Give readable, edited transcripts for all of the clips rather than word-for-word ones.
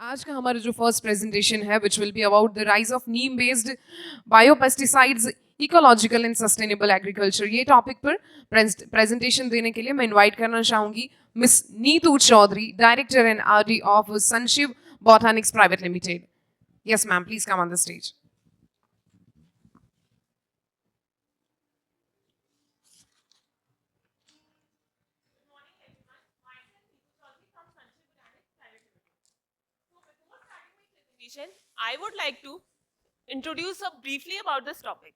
आज का हमारा जो फर्स्ट प्रेजेंटेशन है which will be about the rise of neem based biopesticides ecological and sustainable agriculture, ये टॉपिक पर प्रेजेंटेशन देने के लिए मैं इनवाइट करना चाहूंगी Miss Neetu Chaudhary, director and R D of Sunshiv Botanics private limited. Yes ma'am, please come on the stage. I would like to introduce briefly about this topic.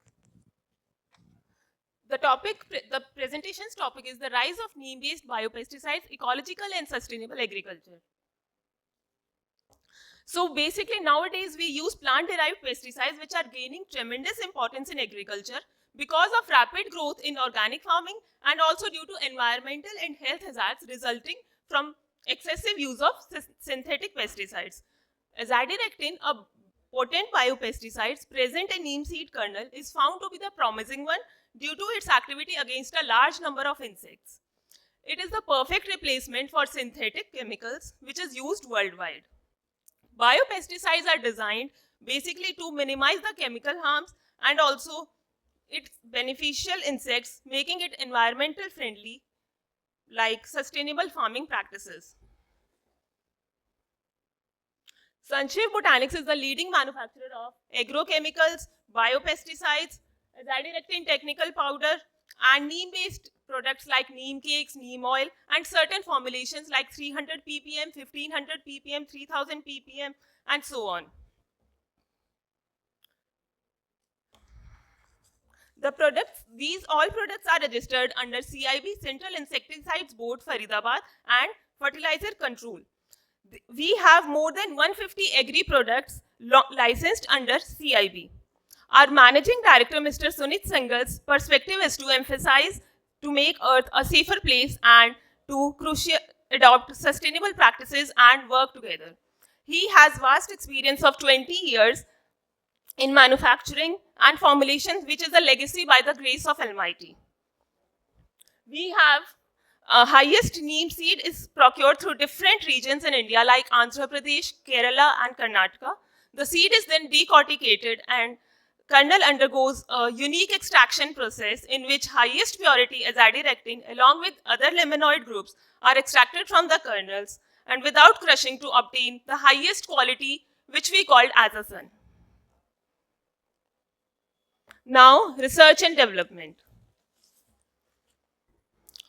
The presentation's topic is the rise of neem-based biopesticides, ecological and sustainable agriculture. So basically nowadays we use plant-derived pesticides which are gaining tremendous importance in agriculture because of rapid growth in organic farming and also due to environmental and health hazards resulting from excessive use of synthetic pesticides. Azadirachtin, a potent biopesticide present in neem seed kernel, is found to be the promising one due to its activity against a large number of insects. It is the perfect replacement for synthetic chemicals which is used worldwide. Biopesticides are designed basically to minimize the chemical harms and also its beneficial insects, making it environmental friendly like sustainable farming practices. Sunshiv Botanics is the leading manufacturer of agrochemicals, biopesticides, azadirachtin technical powder, and neem-based products like neem cakes, neem oil, and certain formulations like 300 ppm, 1500 ppm, 3000 ppm, and so on. All products are registered under CIB, Central Insecticides Board, Faridabad, and Fertilizer Control. We have more than 150 agri products licensed under CIB. Our managing director, Mr. Sunit Singh's perspective is to emphasize to make Earth a safer place and to adopt sustainable practices and work together. He has vast experience of 20 years in manufacturing and formulations, which is a legacy by the grace of Almighty. We have highest neem seed is procured through different regions in India like Andhra Pradesh, Kerala and Karnataka. The seed is then decorticated and kernel undergoes a unique extraction process in which highest purity azadirachtin along with other lemanoid groups are extracted from the kernels and without crushing to obtain the highest quality which we called azasan. Now, research and development.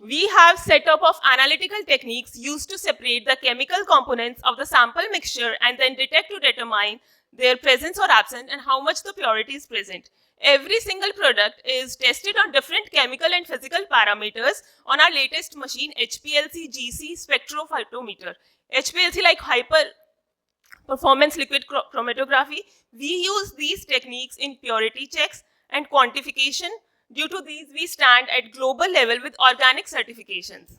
We have set up of analytical techniques used to separate the chemical components of the sample mixture and then detect to determine their presence or absence and how much the purity is present. Every single product is tested on different chemical and physical parameters on our latest machine, HPLC GC spectrophotometer. HPLC like hyper performance liquid chromatography. We use these techniques in purity checks and quantification. Due to these, we stand at global level with organic certifications.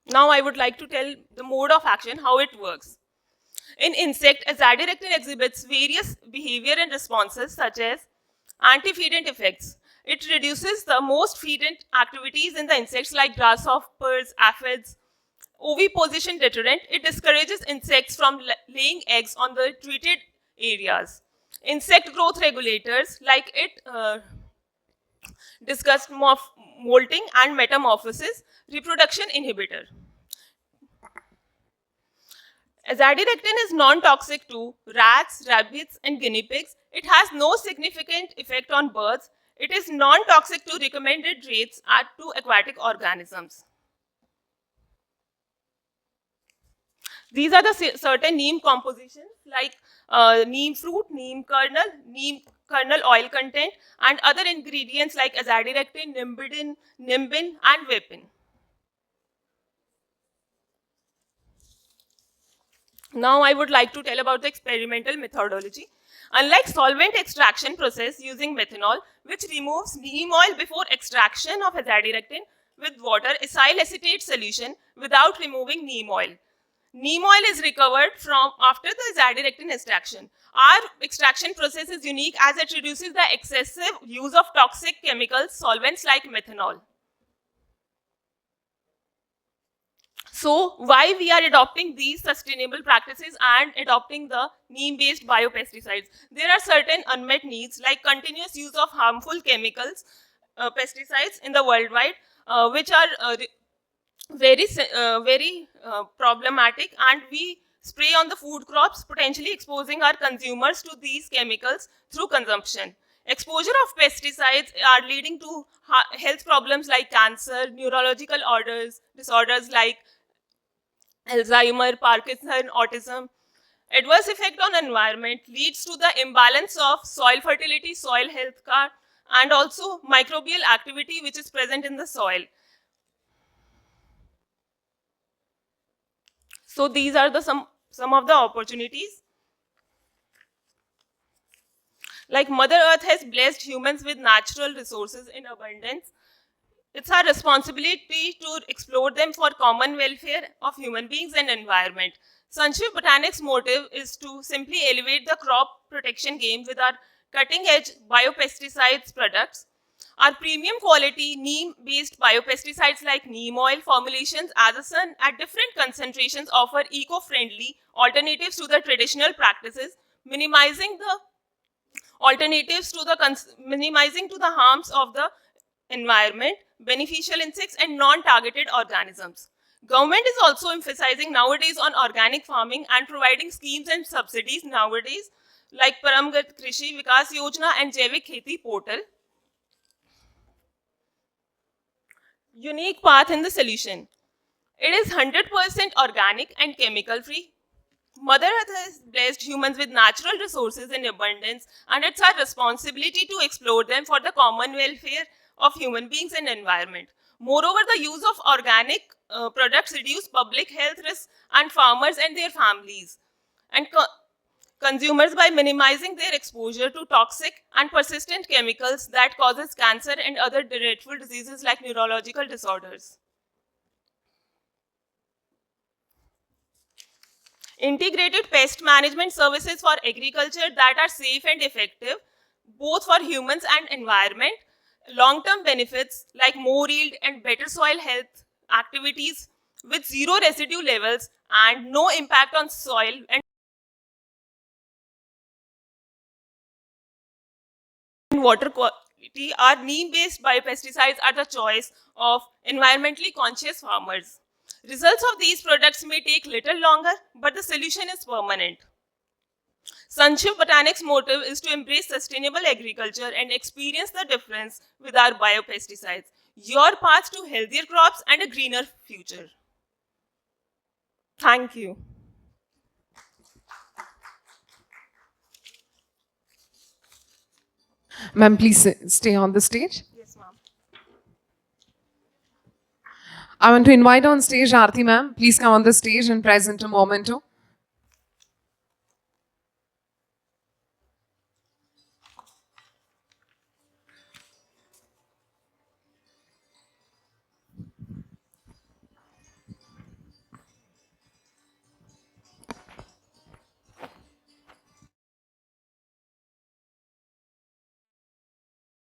Now I would like to tell the mode of action, how it works. In insect, azadirachtin exhibits various behavior and responses such as anti-feedant effects. It reduces the most feedant activities in the insects like grasshoppers, aphids. Oviposition deterrent, it discourages insects from laying eggs on the treated areas. Insect growth regulators, like it discussed molting and metamorphosis, reproduction inhibitor. Azadirachtin is non-toxic to rats, rabbits, and guinea pigs. It has no significant effect on birds. It is non-toxic to recommended rates to aquatic organisms. These are the certain neem compositions like neem fruit, neem kernel oil content, and other ingredients like azadirachtin, nimbin, and vapin. Now I would like to tell about the experimental methodology. Unlike solvent extraction process using methanol, which removes neem oil before extraction of azadirachtin with water, ethyl acetate solution without removing neem oil. Neem oil is recovered from after the azadirachtin extraction. Our extraction process is unique as it reduces the excessive use of toxic chemicals, solvents like methanol. So why we are adopting these sustainable practices and adopting the neem-based biopesticides? There are certain unmet needs like continuous use of harmful chemicals, pesticides in the worldwide, which are very problematic, and we spray on the food crops, potentially exposing our consumers to these chemicals through consumption. Exposure of pesticides are leading to health problems like cancer, neurological disorders like Alzheimer, Parkinson, autism. Adverse effect on environment leads to the imbalance of soil fertility, soil health, and also microbial activity which is present in the soil. So these are the some of the opportunities. Like Mother Earth has blessed humans with natural resources in abundance. It's our responsibility to explore them for common welfare of human beings and environment. Sanshiv Botanics' motive is to simply elevate the crop protection game with our cutting-edge biopesticides products. Our premium quality neem-based biopesticides like neem oil formulations Azasan at different concentrations offer eco-friendly alternatives to the traditional practices, minimizing to the harms of the environment, beneficial insects, and non-targeted organisms. Government is also emphasizing nowadays on organic farming and providing schemes and subsidies nowadays like Paramgat Krishi Vikas Yojana and Jaivik Kheti portal. Unique path in the solution. It is 100% organic and chemical free. Mother Earth has blessed humans with natural resources in abundance, and it's our responsibility to explore them for the common welfare of human beings and environment. Moreover, the use of organic products reduce public health risks and farmers and their families and consumers by minimizing their exposure to toxic and persistent chemicals that causes cancer and other dreadful diseases like neurological disorders. Integrated pest management services for agriculture that are safe and effective, both for humans and environment. Long-term benefits like more yield and better soil health activities with zero residue levels and no impact on soil and water quality. Our neem-based biopesticides are the choice of environmentally conscious farmers. Results of these products may take little longer, but the solution is permanent. Sanshiv Botanics' motive is to embrace sustainable agriculture and experience the difference with our biopesticides. Your path to healthier crops and a greener future. Thank you. Ma'am, please stay on the stage. Yes, ma'am. I want to invite on stage Aarti ma'am. Please come on the stage and present a memento.